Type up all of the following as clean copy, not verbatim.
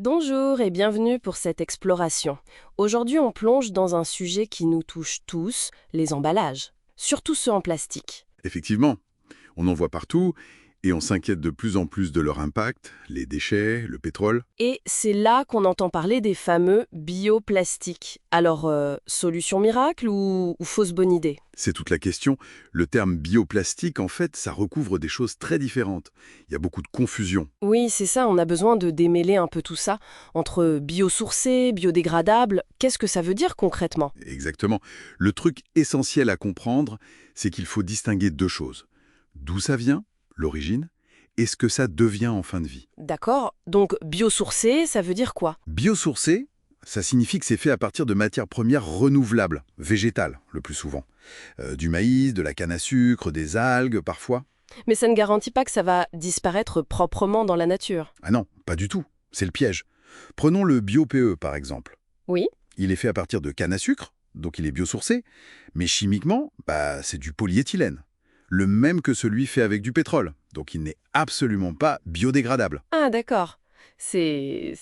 Bonjour et bienvenue pour cette exploration. Aujourd'hui, on plonge dans un sujet qui nous touche tous, les emballages, surtout ceux en plastique. Effectivement, on en voit partout et on s'inquiète de plus en plus de leur impact, les déchets, le pétrole. Et c'est là qu'on entend parler des fameux bioplastiques. Alors, solution miracle ou fausse bonne idée? C'est toute la question. Le terme bioplastique, en fait, ça recouvre des choses très différentes. Il y a beaucoup de confusion. Oui, c'est ça, on a besoin de démêler un peu tout ça. Entre biosourcé, biodégradable, qu'est-ce que ça veut dire concrètement? Exactement. Le truc essentiel à comprendre, c'est qu'il faut distinguer deux choses. D'où ça vient, l'origine, et ce que ça devient en fin de vie. D'accord, donc biosourcé, ça veut dire quoi? Biosourcé, ça signifie que c'est fait à partir de matières premières renouvelables, végétales le plus souvent. Du maïs, de la canne à sucre, des algues parfois. Mais ça ne garantit pas que ça va disparaître proprement dans la nature. Ah non, pas du tout. C'est le piège. Prenons le bio-PE par exemple. Oui? Il est fait à partir de canne à sucre, donc il est biosourcé, mais chimiquement, c'est du polyéthylène. Le même que celui fait avec du pétrole, donc il n'est absolument pas biodégradable. Ah, d'accord. C'est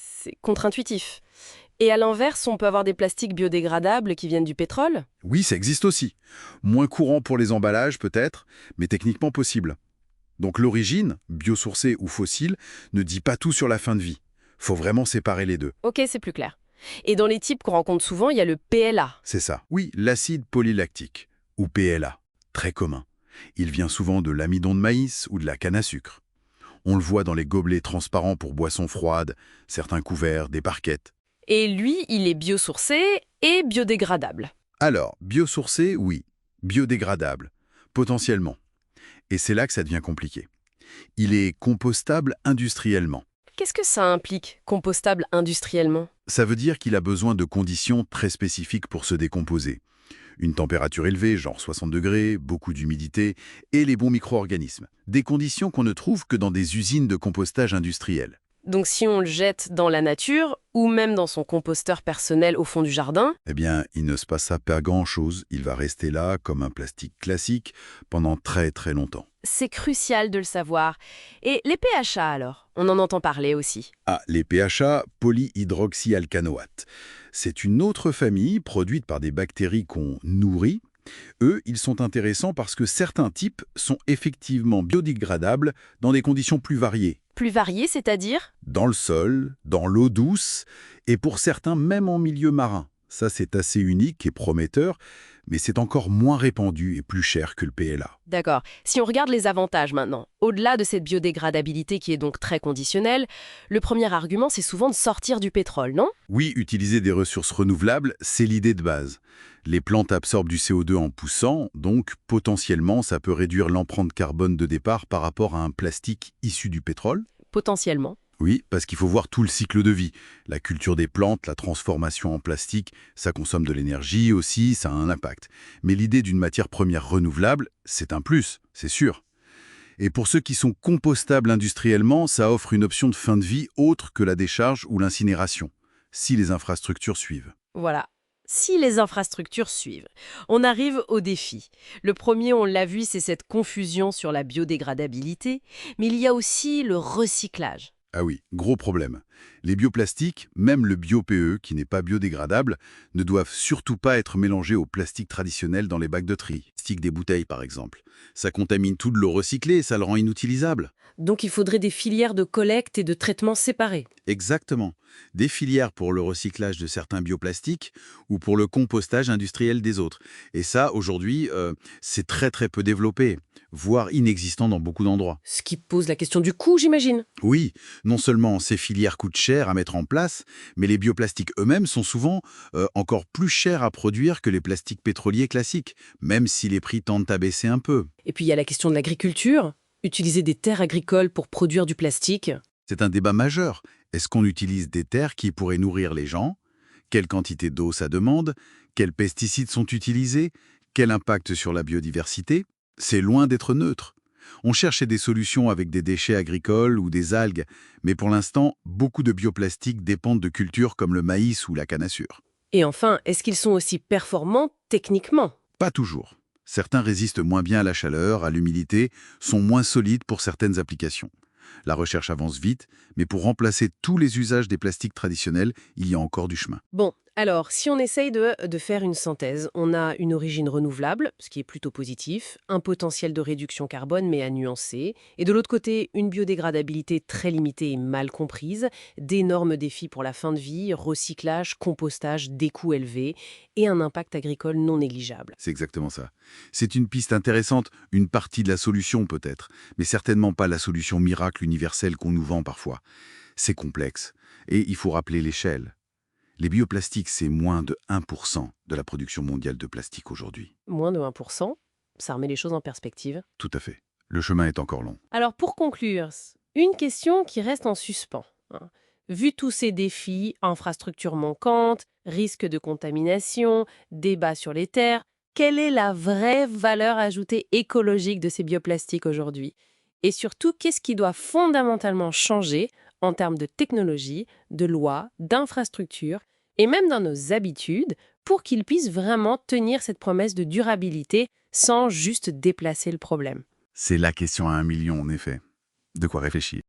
contre-intuitif. Et à l'inverse, on peut avoir des plastiques biodégradables qui viennent du pétrole? Oui, ça existe aussi. Moins courant pour les emballages peut-être, mais techniquement possible. Donc l'origine, biosourcée ou fossile, ne dit pas tout sur la fin de vie. Faut vraiment séparer les deux. Ok, c'est plus clair. Et dans les types qu'on rencontre souvent, il y a le PLA. C'est ça. Oui, l'acide polylactique, ou PLA, très commun. Il vient souvent de l'amidon de maïs ou de la canne à sucre. On le voit dans les gobelets transparents pour boissons froides, certains couverts, des barquettes. Et lui, il est biosourcé et biodégradable. Alors, biosourcé, oui. Biodégradable, potentiellement. Et c'est là que ça devient compliqué. Il est compostable industriellement. Qu'est-ce que ça implique, compostable industriellement? Ça veut dire qu'il a besoin de conditions très spécifiques pour se décomposer. Une température élevée, genre 60 degrés, beaucoup d'humidité, et les bons micro-organismes. Des conditions qu'on ne trouve que dans des usines de compostage industriel. Donc si on le jette dans la nature, ou même dans son composteur personnel au fond du jardin, Eh bien, il ne se passera pas grand-chose. Il va rester là, comme un plastique classique, pendant très très longtemps. c'est crucial de le savoir. Et les PHA alors? On en entend parler aussi. Ah, les PHA, polyhydroxyalcanoate. C'est une autre famille produite par des bactéries qu'on nourrit. Eux, ils sont intéressants parce que certains types sont effectivement biodégradables dans des conditions plus variées. Plus variés, c'est-à-dire? Dans le sol, dans l'eau douce, et pour certains même en milieu marin. Ça, c'est assez unique et prometteur, mais c'est encore moins répandu et plus cher que le PLA. D'accord. Si on regarde les avantages maintenant, au-delà de cette biodégradabilité qui est donc très conditionnelle, le premier argument, c'est souvent de sortir du pétrole, non? Oui, utiliser des ressources renouvelables, c'est l'idée de base. Les plantes absorbent du CO2 en poussant, donc potentiellement, ça peut réduire l'empreinte carbone de départ par rapport à un plastique issu du pétrole. Potentiellement. Oui, parce qu'il faut voir tout le cycle de vie. La culture des plantes, la transformation en plastique, ça consomme de l'énergie aussi, ça a un impact. Mais l'idée d'une matière première renouvelable, c'est un plus, c'est sûr. Et pour ceux qui sont compostables industriellement, ça offre une option de fin de vie autre que la décharge ou l'incinération, si les infrastructures suivent. Voilà. Si les infrastructures suivent, on arrive au défi. Le premier, on l'a vu, c'est cette confusion sur la biodégradabilité, mais il y a aussi le recyclage. Ah oui, gros problème. Les bioplastiques, même le bio-PE, qui n'est pas biodégradable, ne doivent surtout pas être mélangés au plastique traditionnel dans les bacs de tri. Plastique des bouteilles, par exemple. Ça contamine tout de l'eau recyclée et ça le rend inutilisable. Donc il faudrait des filières de collecte et de traitement séparées. Exactement. Des filières pour le recyclage de certains bioplastiques ou pour le compostage industriel des autres. Et ça, aujourd'hui, c'est très très peu développé, voire inexistant dans beaucoup d'endroits. Ce qui pose la question du coût, j'imagine. Oui, non seulement ces filières coûtent cher à mettre en place, mais les bioplastiques eux-mêmes sont souvent encore plus chers à produire que les plastiques pétroliers classiques, même si les prix tendent à baisser un peu. Et puis il y a la question de l'agriculture. Utiliser des terres agricoles pour produire du plastique. C'est un débat majeur. Est-ce qu'on utilise des terres qui pourraient nourrir les gens? Quelle quantité d'eau ça demande? Quels pesticides sont utilisés? Quel impact sur la biodiversité? C'est loin d'être neutre. On cherchait des solutions avec des déchets agricoles ou des algues, mais pour l'instant, beaucoup de bioplastiques dépendent de cultures comme le maïs ou la canne à sucre. Et enfin, est-ce qu'ils sont aussi performants techniquement? Pas toujours. Certains résistent moins bien à la chaleur, à l'humidité, sont moins solides pour certaines applications. La recherche avance vite, mais pour remplacer tous les usages des plastiques traditionnels, il y a encore du chemin. Bon, alors, si on essaye de faire une synthèse, on a une origine renouvelable, ce qui est plutôt positif, un potentiel de réduction carbone mais à nuancer, et de l'autre côté, une biodégradabilité très limitée et mal comprise, d'énormes défis pour la fin de vie, recyclage, compostage, des coûts élevés, et un impact agricole non négligeable. C'est exactement ça. C'est une piste intéressante, une partie de la solution peut-être, mais certainement pas la solution miracle universelle qu'on nous vend parfois. C'est complexe, et il faut rappeler l'échelle. Les bioplastiques, c'est moins de 1% de la production mondiale de plastique aujourd'hui. Moins de 1%, ça remet les choses en perspective. Tout à fait. Le chemin est encore long. Alors pour conclure, une question qui reste en suspens, hein. Vu tous ces défis, infrastructures manquantes, risques de contamination, débats sur les terres, quelle est la vraie valeur ajoutée écologique de ces bioplastiques aujourd'hui? Et surtout, qu'est-ce qui doit fondamentalement changer en termes de technologie, de lois, d'infrastructures et même dans nos habitudes pour qu'ils puissent vraiment tenir cette promesse de durabilité sans juste déplacer le problème? C'est la question à 1 million, en effet. De quoi réfléchir.